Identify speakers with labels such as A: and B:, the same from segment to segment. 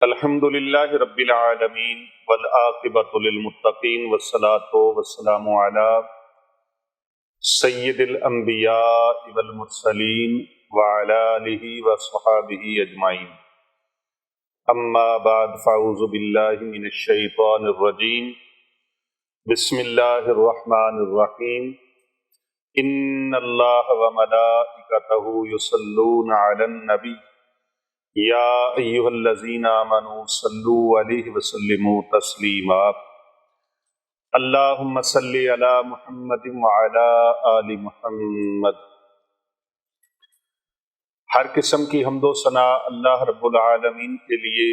A: الحمد للہ رب العالمین والعاقبۃ للمتقین والصلاة والسلام علی سید الانبیاء والمرسلین وعلی آلہ وصحابہ اجمعین اما بعد فاعوذ باللہ من الشیطان الرجیم بسم اللہ الرحمن الرحیم ان اللہ وملائکتہ یصلون علی النبی یا ایھا الذین آمنوا صلوا علیہ وسلموا تسلیما اللہم صلی علی محمد وعلی آل محمد۔ ہر قسم کی حمد و ثناء اللہ رب العالمین کے لیے،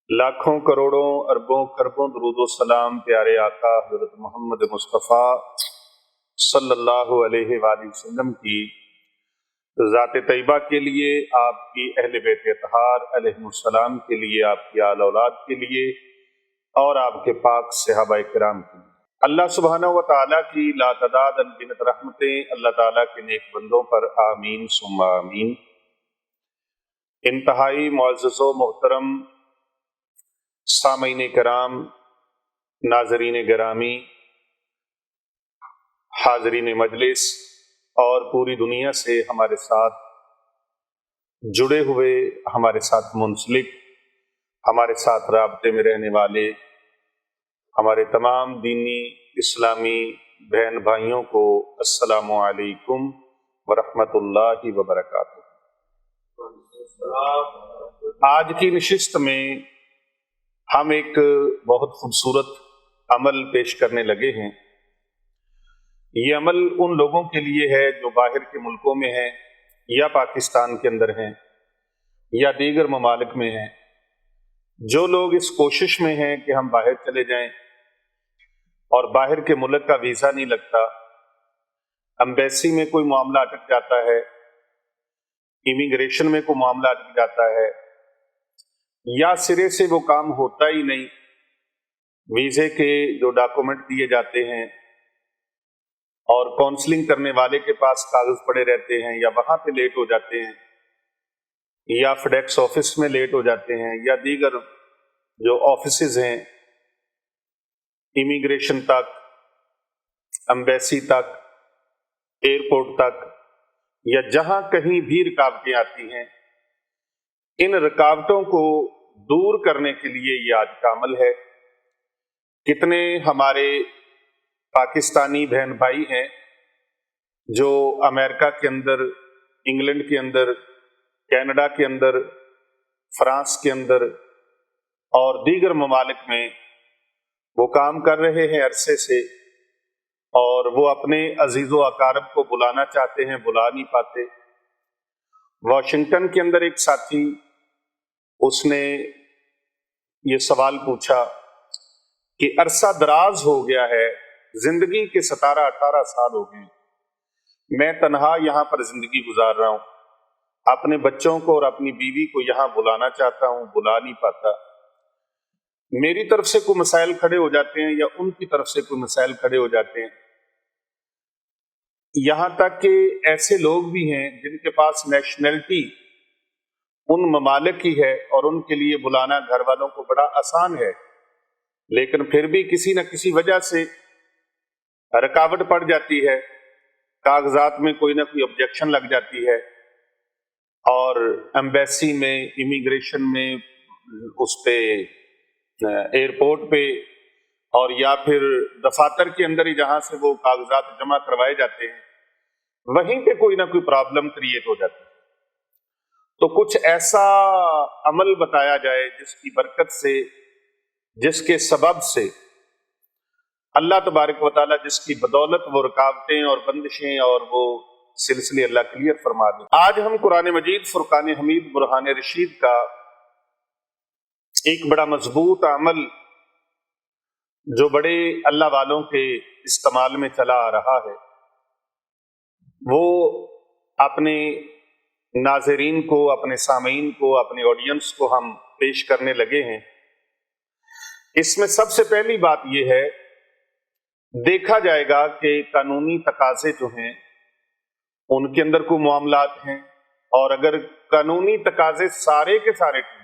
A: لاکھوں کروڑوں اربوں خربوں درود و سلام پیارے آقا حضرت محمد مصطفیٰ صلی اللہ علیہ وآلہ وسلم کی ذات طیبہ کے لیے، آپ کی اہل بیت اطہار علیہم السلام کے لیے، آپ کی آل اولاد کے لیے اور آپ کے پاک صحابہ کرام کے لیے۔ اللہ سبحانہ و تعالیٰ کی لاتعداد انگنت رحمتیں اللہ تعالیٰ کے نیک بندوں پر آمین ثم آمین۔ انتہائی معزز و محترم سامعین کرام، ناظرین گرامی، حاضرین مجلس اور پوری دنیا سے ہمارے ساتھ جڑے ہوئے، ہمارے ساتھ منسلک، ہمارے ساتھ رابطے میں رہنے والے ہمارے تمام دینی اسلامی بہن بھائیوں کو السلام علیکم ورحمۃ اللہ وبرکاتہ۔ آج کی نشست میں ہم ایک بہت خوبصورت عمل پیش کرنے لگے ہیں۔ یہ عمل ان لوگوں کے لیے ہے جو باہر کے ملکوں میں ہیں یا پاکستان کے اندر ہیں یا دیگر ممالک میں ہیں۔ جو لوگ اس کوشش میں ہیں کہ ہم باہر چلے جائیں اور باہر کے ملک کا ویزا نہیں لگتا، ایمبیسی میں کوئی معاملہ اٹک جاتا ہے، امیگریشن میں کوئی معاملہ اٹک جاتا ہے، یا سرے سے وہ کام ہوتا ہی نہیں، ویزے کے جو ڈاکومنٹ دیے جاتے ہیں اور کاؤنسلنگ کرنے والے کے پاس کاغذ پڑے رہتے ہیں، یا وہاں پہ لیٹ ہو جاتے ہیں، یا فیڈیکس آفس میں لیٹ ہو جاتے ہیں، یا دیگر جو آفیسز ہیں، امیگریشن تک، ایمبیسی تک، ایئرپورٹ تک، یا جہاں کہیں بھی رکاوٹیں آتی ہیں، ان رکاوٹوں کو دور کرنے کے لیے یہ آج کا عمل ہے۔ کتنے ہمارے پاکستانی بہن بھائی ہیں جو امریکہ کے اندر، انگلینڈ کے اندر، کینیڈا کے اندر، فرانس کے اندر اور دیگر ممالک میں وہ کام کر رہے ہیں عرصے سے، اور وہ اپنے عزیز و اقارب کو بلانا چاہتے ہیں، بلا نہیں پاتے۔ واشنگٹن کے اندر ایک ساتھی، اس نے یہ سوال پوچھا کہ عرصہ دراز ہو گیا ہے، زندگی کے 17-18 سال ہو گئے، میں تنہا یہاں پر زندگی گزار رہا ہوں، اپنے بچوں کو اور اپنی بیوی کو یہاں بلانا چاہتا ہوں، بلا نہیں پاتا۔ میری طرف سے کوئی مسائل کھڑے ہو جاتے ہیں یا ان کی طرف سے کوئی مسائل کھڑے ہو جاتے ہیں، یہاں تک کہ ایسے لوگ بھی ہیں جن کے پاس نیشنلٹی ان ممالک کی ہے اور ان کے لیے بلانا گھر والوں کو بڑا آسان ہے، لیکن پھر بھی کسی نہ کسی وجہ سے رکاوٹ پڑ جاتی ہے، کاغذات میں کوئی نہ کوئی آبجیکشن لگ جاتی ہے، اور ایمبیسی میں، امیگریشن میں، اس پہ ایئرپورٹ پہ، اور یا پھر دفاتر کے اندر ہی جہاں سے وہ کاغذات جمع کروائے جاتے ہیں، وہیں پہ کوئی نہ کوئی پرابلم کریٹ ہو جاتی ہے۔ تو کچھ ایسا عمل بتایا جائے جس کی برکت سے، جس کے سبب سے اللہ تبارک و تعالیٰ، جس کی بدولت وہ رکاوٹیں اور بندشیں اور وہ سلسلے اللہ کلیئر فرما دیں۔ آج ہم قرآن مجید فرقان حمید برہان رشید کا ایک بڑا مضبوط عمل جو بڑے اللہ والوں کے استعمال میں چلا آ رہا ہے، وہ اپنے ناظرین کو، اپنے سامعین کو، اپنے آڈینس کو ہم پیش کرنے لگے ہیں۔ اس میں سب سے پہلی بات یہ ہے، دیکھا جائے گا کہ قانونی تقاضے جو ہیں ان کے اندر کوئی معاملات ہیں، اور اگر قانونی تقاضے سارے کے سارے ٹھیک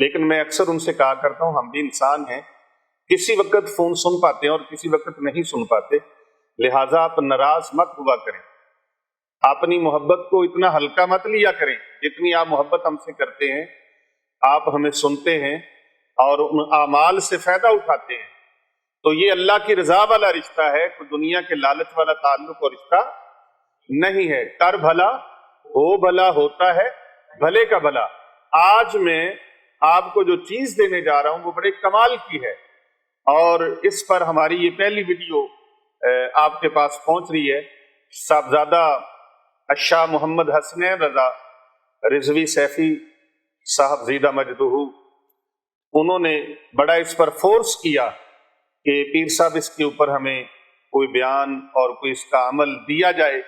A: لیکن میں اکثر ان سے کہا کرتا ہوں ہم بھی انسان ہیں، کسی وقت فون سن پاتے ہیں اور کسی وقت نہیں سن پاتے، لہٰذا آپ ناراض مت ہوا کریں، اپنی محبت کو اتنا ہلکا مت لیا کریں، جتنی آپ محبت ہم سے کرتے ہیں آپ ہمیں سنتے ہیں اور ان اعمال سے فائدہ اٹھاتے ہیں، تو یہ اللہ کی رضا والا رشتہ ہے، کوئی دنیا کے لالچ والا تعلق اور رشتہ نہیں ہے۔ کر بھلا ہو بھلا ہوتا ہے بھلے کا بھلا۔ آج میں آپ کو جو چیز دینے جا رہا ہوں وہ بڑے کمال کی ہے، اور اس پر ہماری یہ پہلی ویڈیو آپ کے پاس پہنچ رہی ہے۔ صاحبزادہ الشاہ محمد حسنین رضا رضوی سیفی صاحب زیدہ مجدہ، انہوں نے بڑا اس پر فورس کیا کہ پیر صاحب اس کے اوپر ہمیں کوئی بیان اور کوئی اس کا عمل دیا جائے،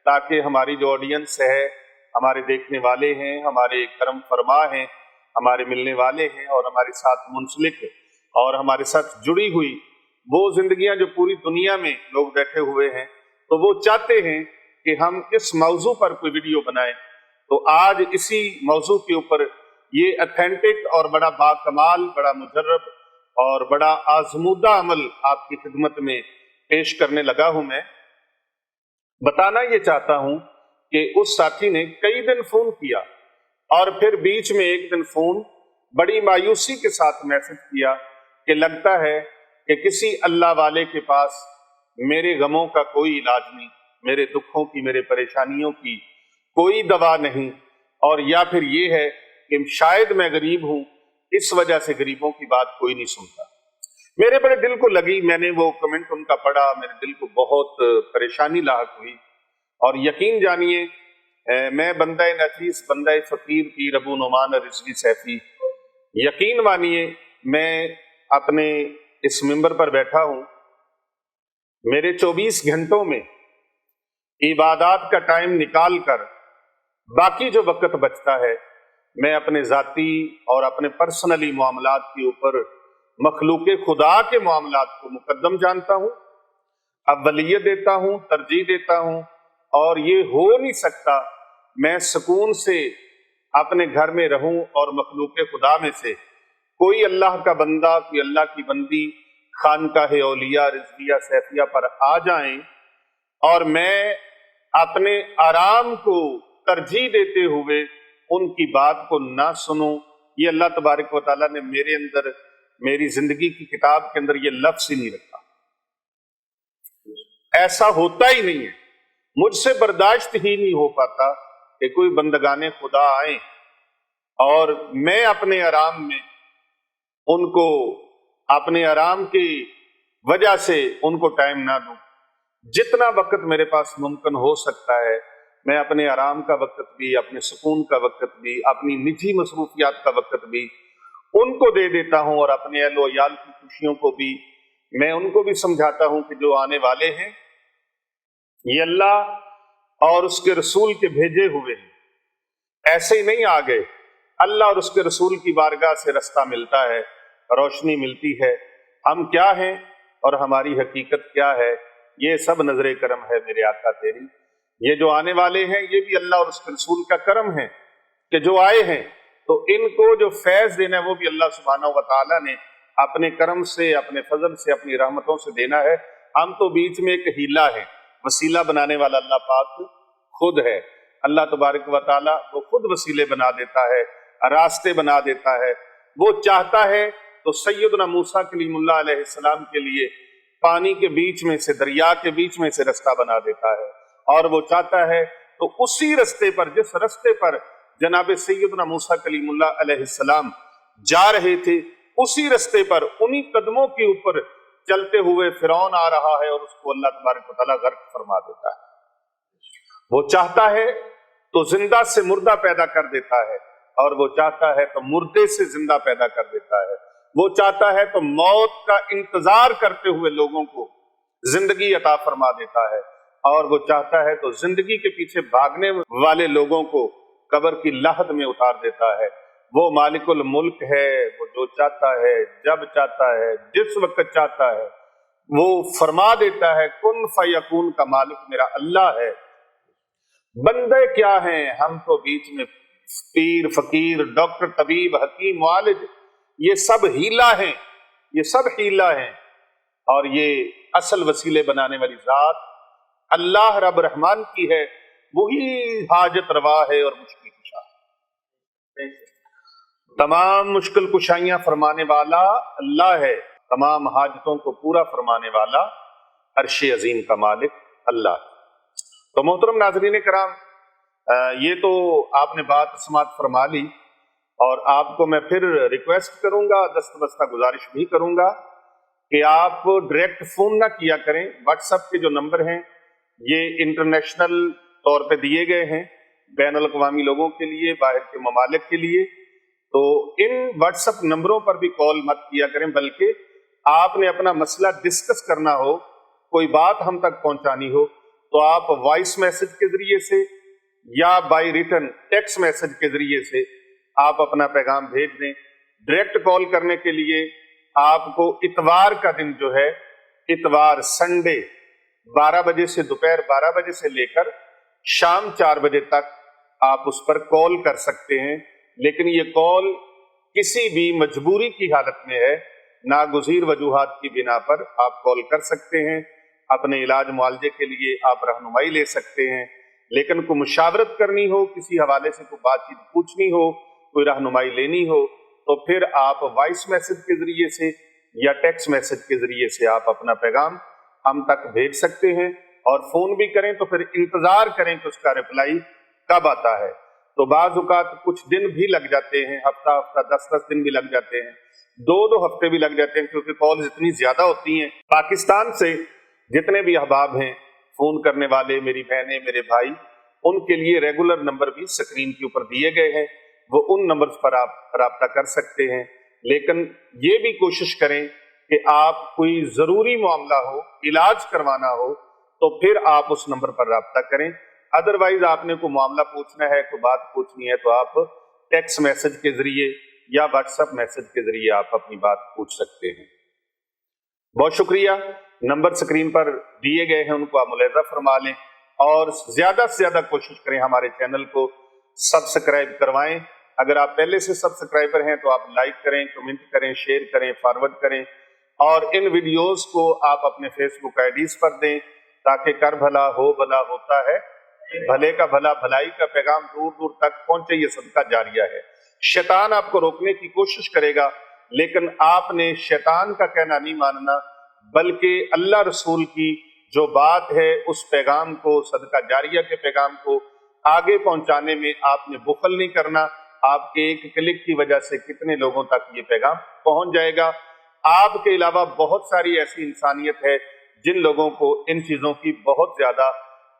A: تاکہ ہماری جو آڈینس ہے، ہمارے دیکھنے والے ہیں، ہمارے کرم فرما ہیں، ہمارے ملنے والے ہیں اور ہمارے ساتھ منسلک اور ہمارے ساتھ جڑی ہوئی وہ زندگیاں جو پوری دنیا میں لوگ بیٹھے ہوئے ہیں، تو وہ چاہتے ہیں کہ ہم اس موضوع پر کوئی ویڈیو بنائیں۔ تو آج اسی موضوع کے اوپر یہ اتھینٹک اور بڑا باکمال، بڑا مجرب اور بڑا آزمودہ عمل آپ کی خدمت میں پیش کرنے لگا ہوں۔ میں بتانا یہ چاہتا ہوں کہ اس ساتھی نے کئی دن فون کیا اور پھر بیچ میں ایک دن فون بڑی مایوسی کے ساتھ میسج کیا کہ لگتا ہے کہ کسی اللہ والے کے پاس میرے غموں کا کوئی علاج نہیں، میرے دکھوں کی، میرے پریشانیوں کی کوئی دوا نہیں، اور یا پھر یہ ہے کہ شاید میں غریب ہوں، اس وجہ سے غریبوں کی بات کوئی نہیں سنتا۔ میرے بڑے دل کو لگی، میں نے وہ کمنٹ ان کا پڑھا، میرے دل کو بہت پریشانی لاحق ہوئی، اور یقین جانیے میں بندہ نفیس، بندہ فقیر پیر ابو نعمان رضوی سیفی، یقین مانیے میں اپنے اس منبر پر بیٹھا ہوں، میرے 24 گھنٹوں میں عبادات کا ٹائم نکال کر باقی جو وقت بچتا ہے میں اپنے ذاتی اور اپنے پرسنلی معاملات کے اوپر مخلوق خدا کے معاملات کو مقدم جانتا ہوں، اولیت دیتا ہوں، ترجیح دیتا ہوں، اور یہ ہو نہیں سکتا میں سکون سے اپنے گھر میں رہوں اور مخلوق خدا میں سے کوئی اللہ کا بندہ، کوئی اللہ کی بندی خانقاہ اولیاء رضویہ سیفیہ پر آ جائیں اور میں اپنے آرام کو ترجیح دیتے ہوئے ان کی بات کو نہ سنوں۔ یہ اللہ تبارک و تعالیٰ نے میرے اندر، میری زندگی کی کتاب کے اندر یہ لفظ ہی نہیں رکھا، ایسا ہوتا ہی نہیں ہے، مجھ سے برداشت ہی نہیں ہو پاتا کہ کوئی بندگان خدا آئیں اور میں اپنے آرام میں ان کو اپنے آرام کی وجہ سے ان کو ٹائم نہ دوں۔ جتنا وقت میرے پاس ممکن ہو سکتا ہے میں اپنے آرام کا وقت بھی، اپنے سکون کا وقت بھی، اپنی نجی مصروفیات کا وقت بھی ان کو دے دیتا ہوں، اور اپنے اہل و عیال کی خوشیوں کو بھی میں ان کو بھی سمجھاتا ہوں کہ جو آنے والے ہیں یہ اللہ اور اس کے رسول کے بھیجے ہوئے ہیں، ایسے ہی نہیں آ گئے، اللہ اور اس کے رسول کی بارگاہ سے رستہ ملتا ہے، روشنی ملتی ہے، ہم کیا ہیں اور ہماری حقیقت کیا ہے، یہ سب نظر کرم ہے میرے آقا تیری۔ یہ جو آنے والے ہیں یہ بھی اللہ اور اس کے رسول کا کرم ہے کہ جو آئے ہیں، تو ان کو جو فیض دینا ہے وہ بھی اللہ سبحانہ و تعالیٰ نے اپنے کرم سے، اپنے فضل سے، اپنی رحمتوں سے دینا ہے۔ ہم تو بیچ میں ایک ہیلا ہے، وسیلہ بنانے والا اللہ پاک خود ہے۔ اللہ تبارک و تعالیٰ وہ خود وسیلے بنا دیتا ہے، راستے بنا دیتا ہے، وہ چاہتا ہے تو سیدنا موسیٰ کلیم اللہ علیہ السلام کے لیے پانی کے بیچ میں سے، دریا کے بیچ میں سے رستہ بنا دیتا ہے، اور وہ چاہتا ہے تو اسی رستے پر، جس رستے پر جناب سیدنا موسیٰ کلیم اللہ علیہ السلام جا رہے تھے، اسی رستے پر انہی قدموں کے اوپر چلتے ہوئے فرعون آ رہا ہے اور اس کو اللہ تبارک و تعالیٰ غرق فرما دیتا ہے۔ وہ چاہتا ہے تو زندہ سے مردہ پیدا کر دیتا ہے، اور وہ چاہتا ہے تو مردے سے زندہ پیدا کر دیتا ہے، وہ چاہتا ہے تو موت کا انتظار کرتے ہوئے لوگوں کو زندگی عطا فرما دیتا ہے، اور وہ چاہتا ہے تو زندگی کے پیچھے بھاگنے والے لوگوں کو قبر کی لحد میں اتار دیتا ہے۔ وہ مالک الملک ہے، وہ جو چاہتا ہے، جب چاہتا ہے، جس وقت چاہتا ہے وہ فرما دیتا ہے۔ کن فیکون کا مالک میرا اللہ ہے، بندے کیا ہیں ہم تو بیچ میں پیر فقیر ڈاکٹر طبیب حکیم والد، یہ سب ہیلا ہیں، یہ سب ہیلا ہیں، اور یہ اصل وسیلے بنانے والی ذات اللہ رب رحمان کی ہے، وہی حاجت روا ہے اور مشکل کشا ہے۔ تمام مشکل کشائیاں فرمانے والا اللہ ہے، تمام حاجتوں کو پورا فرمانے والا عرش عظیم کا مالک اللہ ہے۔ تو محترم ناظرین کرام، یہ تو آپ نے بات سماعت فرما لی، اور آپ کو میں پھر ریکویسٹ کروں گا، دست بستہ گزارش بھی کروں گا کہ آپ ڈائریکٹ فون نہ کیا کریں۔ واٹس ایپ کے جو نمبر ہیں یہ انٹرنیشنل طور پہ دیے گئے ہیں، بین الاقوامی لوگوں کے لیے، باہر کے ممالک کے لیے، تو ان واٹس ایپ نمبروں پر بھی کال مت کیا کریں، بلکہ آپ نے اپنا مسئلہ ڈسکس کرنا ہو، کوئی بات ہم تک پہنچانی ہو، تو آپ وائس میسج کے ذریعے سے یا بائی ریٹن ٹیکسٹ میسج کے ذریعے سے آپ اپنا پیغام بھیج دیں۔ ڈائریکٹ کال کرنے کے لیے آپ کو اتوار کا دن جو ہے، اتوار سنڈے 12 بجے سے دوپہر 12 بجے سے لے کر شام 4 بجے تک آپ اس پر کال کر سکتے ہیں، لیکن یہ کال کسی بھی مجبوری کی حالت میں ہے، ناگزیر وجوہات کی بنا پر آپ کال کر سکتے ہیں۔ اپنے علاج معالجے کے لیے آپ رہنمائی لے سکتے ہیں، لیکن کوئی مشاورت کرنی ہو، کسی حوالے سے کوئی بات چیت پوچھنی ہو، کوئی رہنمائی لینی ہو، تو پھر آپ وائس میسج کے ذریعے سے یا ٹیکسٹ میسج کے ذریعے سے آپ اپنا پیغام ہم تک بھیج سکتے ہیں، اور فون بھی کریں تو پھر انتظار کریں کہ اس کا رپلائی کب آتا ہے۔ تو بعض اوقات کچھ دن بھی لگ جاتے ہیں، ہفتہ 10 دن بھی لگ جاتے ہیں، 2 ہفتے بھی لگ جاتے ہیں، کیونکہ کالز اتنی زیادہ ہوتی ہیں۔ پاکستان سے جتنے بھی احباب ہیں فون کرنے والے، میری بہنیں، میرے بھائی، ان کے لیے ریگولر نمبر بھی سکرین کے اوپر دیے گئے ہیں، وہ ان نمبرز پر آپ رابطہ کر سکتے ہیں۔ لیکن یہ بھی کوشش کریں کہ آپ کوئی ضروری معاملہ ہو، علاج کروانا ہو، تو پھر آپ اس نمبر پر رابطہ کریں۔ ادروائز آپ نے کوئی معاملہ پوچھنا ہے، کوئی بات پوچھنی ہے، تو آپ ٹیکسٹ میسج کے ذریعے یا واٹس ایپ میسج کے ذریعے آپ اپنی بات پوچھ سکتے ہیں۔ بہت شکریہ۔ نمبر سکرین پر دیے گئے ہیں، ان کو آپ ملاحظہ فرما لیں، اور زیادہ سے زیادہ کوشش کریں ہمارے چینل کو سبسکرائب کروائیں۔ اگر آپ پہلے سے سبسکرائبر ہیں تو آپ لائک کریں، کمنٹ کریں، شیئر کریں، فارورڈ کریں، اور ان ویڈیوز کو آپ اپنے فیس بک آئی ڈیز پر دیں، تاکہ کر بھلا ہو بھلا ہوتا ہے، بھلے کا بھلا، بھلائی کا پیغام دور دور تک پہنچے، یہ صدقہ جاریہ ہے۔ شیطان آپ کو روکنے کی کوشش کرے گا، لیکن آپ نے شیطان کا کہنا نہیں ماننا، بلکہ اللہ رسول کی جو بات ہے اس پیغام کو، صدقہ جاریہ کے پیغام کو آگے پہنچانے میں آپ نے بخل نہیں کرنا۔ آپ کے ایک کلک کی وجہ سے کتنے لوگوں تک یہ پیغام پہنچ جائے گا۔ آپ کے علاوہ بہت ساری ایسی انسانیت ہے جن لوگوں کو ان چیزوں کی بہت زیادہ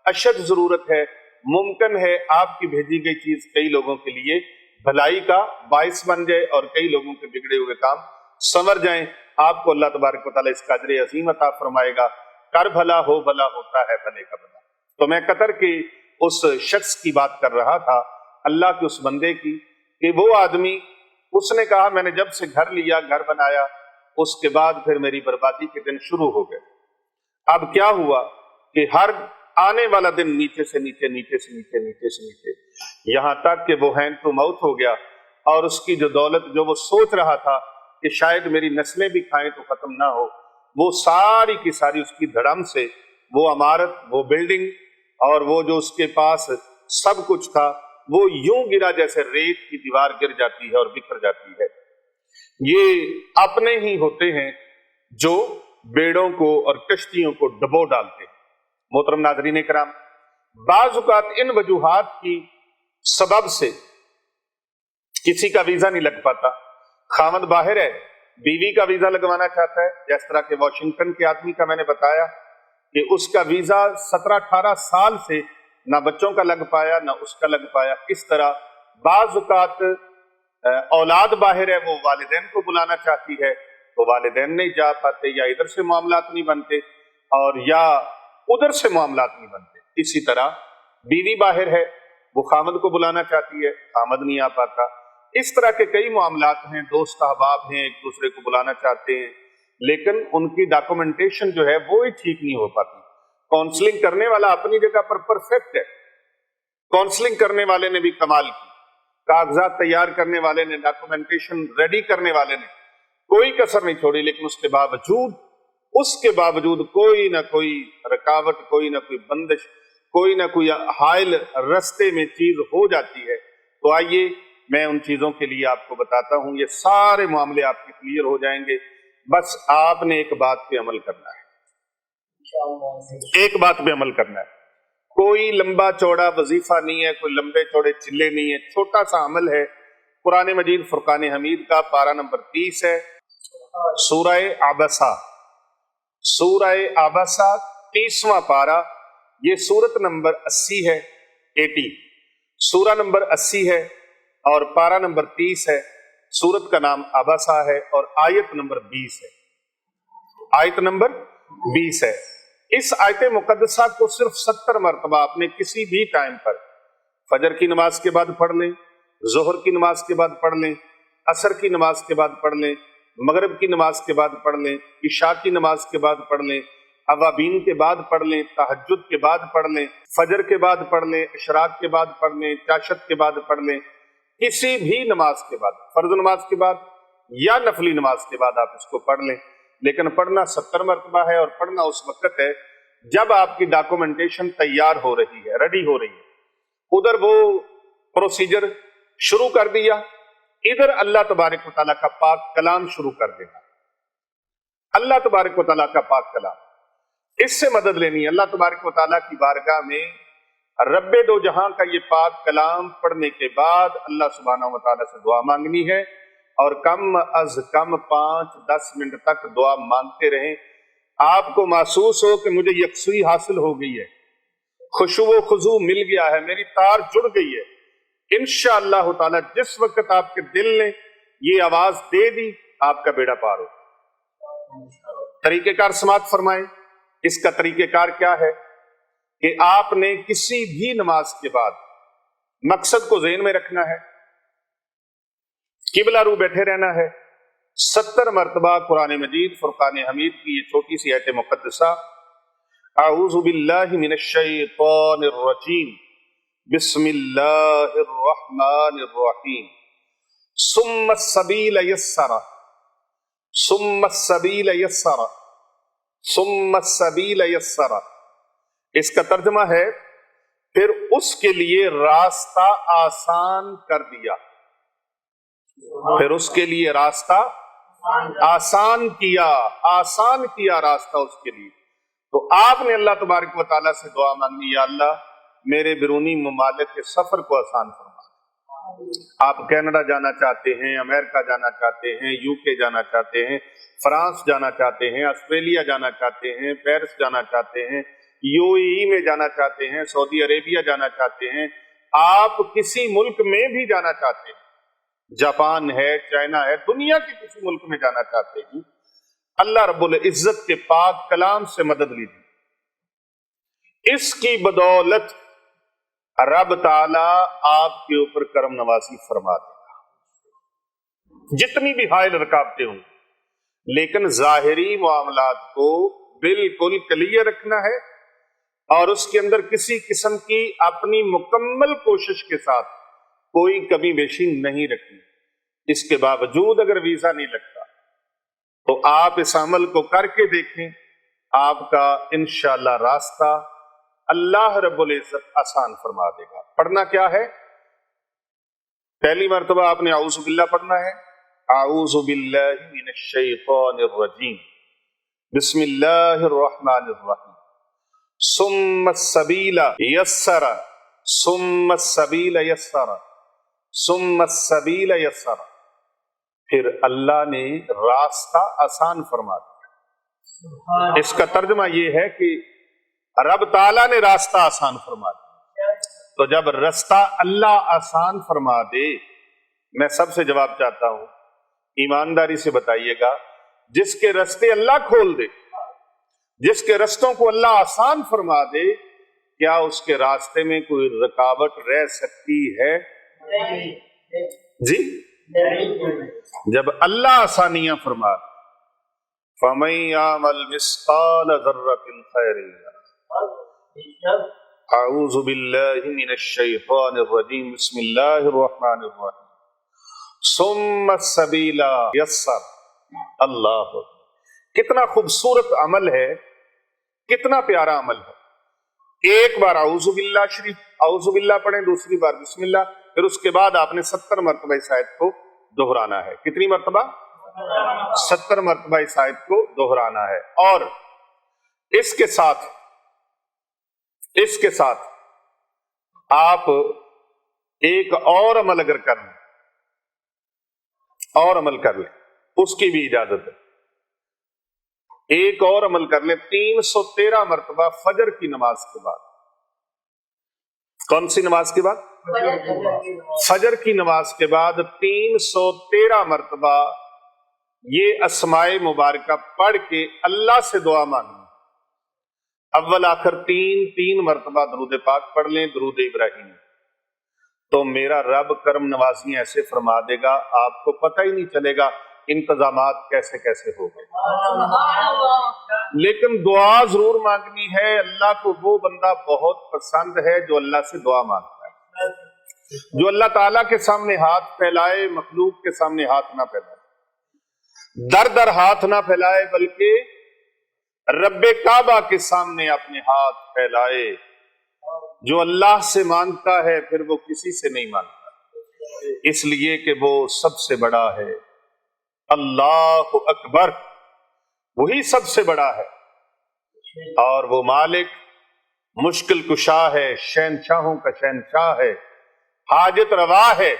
A: اشد ضرورت ہے۔ ممکن ہے آپ کی بھیجی گئی چیز کئی لوگوں کے لیے بھلائی کا باعث بن جائے، اور کئی لوگوں کے بگڑے ہوئے کام سنور جائیں۔ آپ کو اللہ تبارک و تعالیٰ اس کا اجر عظیم عطا فرمائے گا۔ کر بھلا ہو بھلا ہوتا ہے، بھلے کا بھلا۔ تو میں قطر کے اس شخص کی بات کر رہا تھا، اللہ کے اس بندے کی، کہ وہ آدمی، اس نے کہا میں نے جب سے گھر لیا، گھر بنایا، اس کے بعد پھر میری بربادی کے دن شروع ہو گئے۔ اب کیا ہوا کہ ہر آنے والا دن نیچے سے نیچے، نیچے سے نیچے، نیچے سے نیچے، یہاں تک کہ وہ ہینڈ ٹو ماؤتھ ہو گیا، اور اس کی جو دولت جو وہ سوچ رہا تھا کہ شاید میری نسلیں بھی کھائیں تو ختم نہ ہو، وہ ساری کی ساری اس کی دھڑم سے، وہ عمارت، وہ بلڈنگ، اور وہ جو اس کے پاس سب کچھ تھا، وہ یوں گرا جیسے ریت کی دیوار گر جاتی ہے اور بکھر جاتی ہے۔ یہ اپنے ہی ہوتے ہیں جو بیڑوں کو اور کشتیوں کو ڈبو ڈالتے ہیں۔ محترم ناظرین کرام، بعض اوقات ان وجوہات کی سبب سے کسی کا ویزا نہیں لگ پاتا۔ خاوند باہر ہے، بیوی کا ویزا لگوانا چاہتا ہے، جس طرح کہ واشنگٹن کے آدمی کا میں نے بتایا کہ اس کا ویزا 17-18 سال سے نہ بچوں کا لگ پایا نہ اس کا لگ پایا۔ اس طرح بعض اوقات اولاد باہر ہے، وہ والدین کو بلانا چاہتی ہے تو والدین نہیں جا پاتے، یا ادھر سے معاملات نہیں بنتے اور یا ادھر سے معاملات نہیں بنتے۔ اسی طرح بیوی باہر ہے، وہ خامد کو بلانا چاہتی ہے، خامد نہیں آ پاتا۔ اس طرح کے کئی معاملات ہیں، دوست احباب ہیں، ایک دوسرے کو بلانا چاہتے ہیں، لیکن ان کی ڈاکومنٹیشن جو ہے وہ ہی ٹھیک نہیں ہو پاتی۔ کاؤنسلنگ کرنے والا اپنی جگہ پر پرفیکٹ ہے، کاؤنسلنگ کرنے والے نے بھی کمال کی، کاغذات تیار کرنے والے نے، ڈاکومنٹیشن ریڈی کرنے والے نے کوئی کسر نہیں چھوڑی، لیکن اس کے باوجود کوئی نہ کوئی رکاوٹ، کوئی نہ کوئی بندش، کوئی نہ کوئی حائل رستے میں چیز ہو جاتی ہے۔ تو آئیے میں ان چیزوں کے لیے آپ کو بتاتا ہوں، یہ سارے معاملے آپ کے کلیئر ہو جائیں گے، بس آپ نے ایک بات پہ عمل کرنا ہے، ایک بات پہ عمل کرنا ہے۔ کوئی لمبا چوڑا وظیفہ نہیں ہے، کوئی لمبے چوڑے چلے نہیں ہے، چھوٹا سا عمل ہے۔ قرآن مجید فرقان حمید کا پارہ نمبر 30 ہے، سورہ عبسہ، سورہ عبسہ 30واں پارہ، یہ سورت نمبر 80 ہے، 80 سورہ نمبر 80 ہے اور پارہ نمبر 30 ہے۔ سورت کا نام عبسہ ہے اور آیت نمبر 20 ہے، آیت نمبر 20 ہے۔ اس آیت مقدسہ کو صرف 70 مرتبہ آپ نے کسی بھی ٹائم پر، فجر کی نماز کے بعد پڑھ لیں، ظہر کی نماز کے بعد پڑھ لیں، عصر کی نماز کے بعد پڑھ لیں، مغرب کی نماز کے بعد پڑھ لیں، عشاء کی نماز کے بعد پڑھ لیں، اوابین کے بعد پڑھ لیں، تہجد کے بعد پڑھ لیں، فجر کے بعد پڑھ لیں، اشراق کے بعد پڑھ لیں، چاشت کے بعد پڑھ لیں، کسی بھی نماز کے بعد، فرض نماز کے بعد یا نفلی نماز کے بعد آپ اس کو پڑھ لیں، لیکن پڑھنا 70 مرتبہ ہے، اور پڑھنا اس وقت ہے جب آپ کی ڈاکومنٹیشن تیار ہو رہی ہے، ریڈی ہو رہی ہے۔ ادھر وہ پروسیجر شروع کر دیا، ادھر اللہ تبارک و تعالیٰ کا پاک کلام شروع کر دینا، اللہ تبارک و تعالیٰ کا پاک کلام، اس سے مدد لینی ہے۔ اللہ تبارک و تعالیٰ کی بارگاہ میں رب دو جہاں کا یہ پاک کلام پڑھنے کے بعد اللہ سبحانہ و تعالیٰ سے دعا مانگنی ہے، اور کم از کم 5-10 منٹ تک دعا مانگتے رہیں۔ آپ کو محسوس ہو کہ مجھے یکسوئی حاصل ہو گئی ہے، خشوع و خضوع مل گیا ہے، میری تار جڑ گئی ہے، انشاءاللہ تعالیٰ جس وقت آپ کے دل نے یہ آواز دے دی آپ کا بیڑا پار ہو۔ طریقہ کار سماعت فرمائیں۔ اس کا طریقہ کار کیا ہے کہ آپ نے کسی بھی نماز کے بعد مقصد کو ذہن میں رکھنا ہے، قبلہ رو بیٹھے رہنا ہے، 70 مرتبہ قرآن مجید فرقان حمید کی یہ چھوٹی سی آیت مقدسہ، اعوذ باللہ من الشیطان الرجیم، بسم اللہ الرحمن الرحیم، ثم السبیل یسر، ثم السبیل یسر، ثم السبیل یسر، اس کا ترجمہ ہے پھر اس کے لیے راستہ آسان کر دیا، پھر اس کے لیے راستہ آسان کیا، آسان کیا راستہ اس کے لیے۔ تو آپ نے اللہ تبارک و تعالیٰ سے دعا مانگی، یا اللہ میرے بیرونی ممالک کے سفر کو آسان فرما۔ آپ کینیڈا جانا چاہتے ہیں، امریکہ جانا چاہتے ہیں، یو کے جانا چاہتے ہیں، فرانس جانا چاہتے ہیں، آسٹریلیا جانا چاہتے ہیں، پیرس جانا چاہتے ہیں، یو اے ای میں جانا چاہتے ہیں، سعودی عربیہ جانا چاہتے ہیں، آپ کسی ملک میں بھی جانا چاہتے ہیں، جاپان ہے، چائنا ہے، دنیا کے کسی ملک میں جانا چاہتے ہیں، اللہ رب العزت کے پاک کلام سے مدد لیجیے۔ اس کی بدولت رب تعالیٰ آپ کے اوپر کرم نوازی فرما دے گا، جتنی بھی حائل رکاوٹیں ہوں، لیکن ظاہری معاملات کو بالکل کلیئر رکھنا ہے، اور اس کے اندر کسی قسم کی اپنی مکمل کوشش کے ساتھ کوئی کمی بیشی نہیں رکھنی۔ اس کے باوجود اگر ویزا نہیں لگتا تو آپ اس عمل کو کر کے دیکھیں، آپ کا انشاءاللہ راستہ اللہ رب العزت آسان فرما دے گا۔ پڑھنا کیا ہے؟ پہلی مرتبہ آپ نے اعوذ باللہ پڑھنا ہے، اعوذ باللہ من الشیطان الرجیم، بسم اللہ الرحمن الرحیم، ثم السبیل یسر، ثم السبیل یسر، ثم السبیل یسر، پھر اللہ نے راستہ آسان فرما دیا۔ اس کا ترجمہ یہ ہے کہ رب تعالیٰ نے راستہ آسان فرما دیا۔ تو جب راستہ اللہ آسان فرما دے، میں سب سے جواب چاہتا ہوں، ایمانداری سے بتائیے گا، جس کے راستے اللہ کھول دے، جس کے رستوں کو اللہ آسان فرما دے، کیا اس کے راستے میں کوئی رکاوٹ رہ سکتی ہے؟ جی، جب اللہ آسانیاں فرما دے، فَمَن يَعْمَلْ مِثْقَالَ ذَرَّةٍ خَيْرًا يَرَهُ، اعوذ باللہ من الشیطان الرجیم بسم اللہ الرحمن الرحیم ثم السبیل یسر. اللہ، کتنا خوبصورت عمل ہے، کتنا پیارا عمل ہے. ایک بار اعوذ باللہ شریف اعوذ باللہ پڑھیں، دوسری بار بسم اللہ، پھر اس کے بعد آپ نے 70 مرتبہ اس آیت کو دہرانا ہے. کتنی مرتبہ؟ 70 مرتبہ اس آیت کو دہرانا ہے. اور اس کے ساتھ آپ ایک اور عمل اگر کر لیں، اور عمل کر لیں، اس کی بھی اجازت ہے. ایک اور عمل کر لیں 313 مرتبہ فجر کی نماز کے بعد. کون سی نماز کے بعد؟ فجر کی نماز کے بعد 313 مرتبہ یہ اسماء مبارکہ پڑھ کے اللہ سے دعا مانگیں. اول آخر تین مرتبہ درود پاک پڑھ لیں، درود ابراہیم، تو میرا رب کرم نوازی ایسے فرما دے گا آپ کو پتہ ہی نہیں چلے گا انتظامات کیسے کیسے ہو گئے. لیکن دعا ضرور مانگنی ہے. اللہ کو وہ بندہ بہت پسند ہے جو اللہ سے دعا مانگتا ہے، جو اللہ تعالیٰ کے سامنے ہاتھ پھیلائے، مخلوق کے سامنے ہاتھ نہ پھیلائے، در ہاتھ نہ پھیلائے، بلکہ رب کعبہ کے سامنے اپنے ہاتھ پھیلائے. جو اللہ سے مانگتا ہے پھر وہ کسی سے نہیں مانگتا، اس لیے کہ وہ سب سے بڑا ہے. اللہ اکبر، وہی سب سے بڑا ہے، اور وہ مالک مشکل کشا ہے، شہنشاہوں کا شہنشاہ ہے، حاجت روا ہے،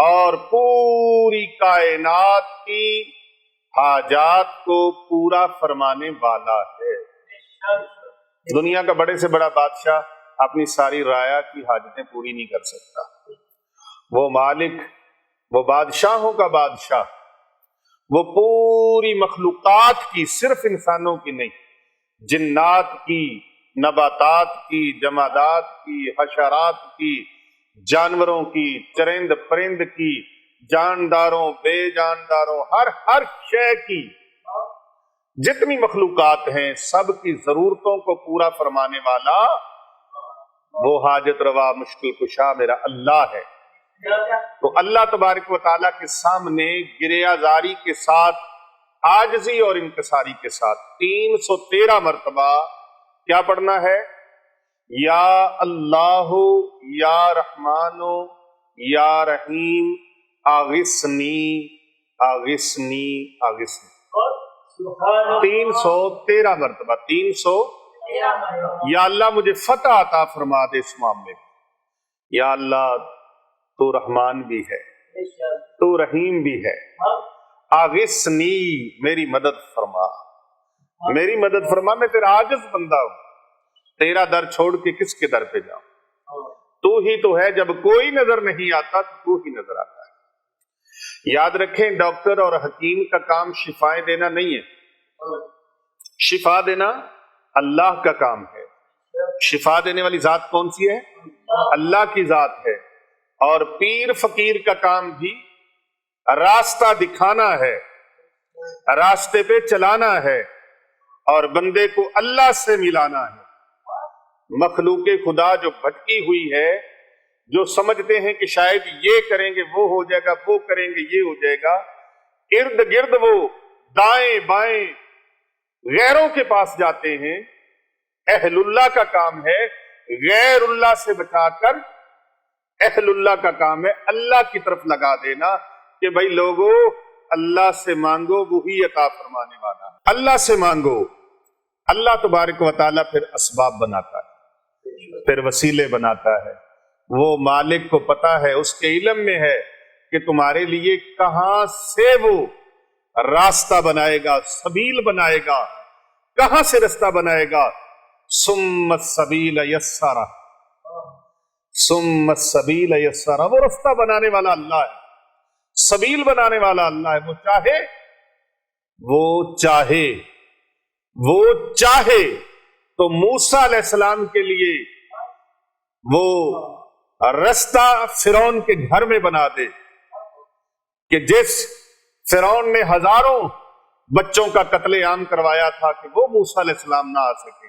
A: اور پوری کائنات کی حاجات کو پورا فرمانے والا ہے. دنیا کا بڑے سے بڑا بادشاہ اپنی ساری رعایا کی حاجتیں پوری نہیں کر سکتا. وہ مالک، وہ بادشاہوں کا بادشاہ، وہ پوری مخلوقات کی، صرف انسانوں کی نہیں، جنات کی، نباتات کی، جمادات کی، حشرات کی، جانوروں کی، چرند پرند کی، جانداروں بے جانداروں، ہر شے کی، جتنی مخلوقات ہیں سب کی ضرورتوں کو پورا فرمانے والا وہ حاجت روا مشکل کشا میرا اللہ ہے. تو اللہ تبارک و تعالیٰ کے سامنے گریہ زاری کے ساتھ، عاجزی اور انکساری کے ساتھ 313 مرتبہ کیا پڑھنا ہے؟ یا اللہ یا رحمان یا رحیم آغثنی آغثنی آغثنی. 313 مرتبہ. 300 یا اللہ مجھے فتح عطا فرما دے اس معاملے میں. یا اللہ تو رحمان بھی ہے، تو رحیم بھی ہے، آغثنی میری مدد فرما، میری مدد فرما. میں تیرا عاجز بندہ ہوں، تیرا در چھوڑ کے کس کے در پہ جاؤں؟ تو ہی تو ہے، جب کوئی نظر نہیں آتا تو ہی نظر آتا ہے. یاد رکھیں ڈاکٹر اور حکیم کا کام شفائیں دینا نہیں ہے، شفا دینا اللہ کا کام ہے. شفا دینے والی ذات کون سی ہے؟ اللہ کی ذات ہے. اور پیر فقیر کا کام بھی راستہ دکھانا ہے، راستے پہ چلانا ہے، اور بندے کو اللہ سے ملانا ہے. مخلوق خدا جو بھٹکی ہوئی ہے، جو سمجھتے ہیں کہ شاید یہ کریں گے وہ ہو جائے گا، وہ کریں گے یہ ہو جائے گا، ارد گرد وہ دائیں بائیں غیروں کے پاس جاتے ہیں. اہل اللہ کا کام ہے غیر اللہ سے بچا کر، اہل اللہ کا کام ہے اللہ کی طرف لگا دینا کہ بھائی لوگوں اللہ سے مانگو، وہی عطا فرمانے والا ہے. اللہ سے مانگو. اللہ تبارک و تعالیٰ پھر اسباب بناتا ہے، پھر وسیلے بناتا ہے. وہ مالک کو پتا ہے، اس کے علم میں ہے کہ تمہارے لیے کہاں سے وہ راستہ بنائے گا، سبیل بنائے گا، کہاں سے راستہ بنائے گا. ثم السبیل یسرا، ثم السبیل یسرا. وہ راستہ بنانے والا اللہ ہے، سبیل بنانے والا اللہ ہے. وہ چاہے تو موسیٰ علیہ السلام کے لیے وہ راستہ فرعون کے گھر میں بنا دے کہ جس فرعون نے ہزاروں بچوں کا قتل عام کروایا تھا کہ وہ موسیٰ علیہ السلام نہ آ سکے.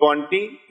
A: 20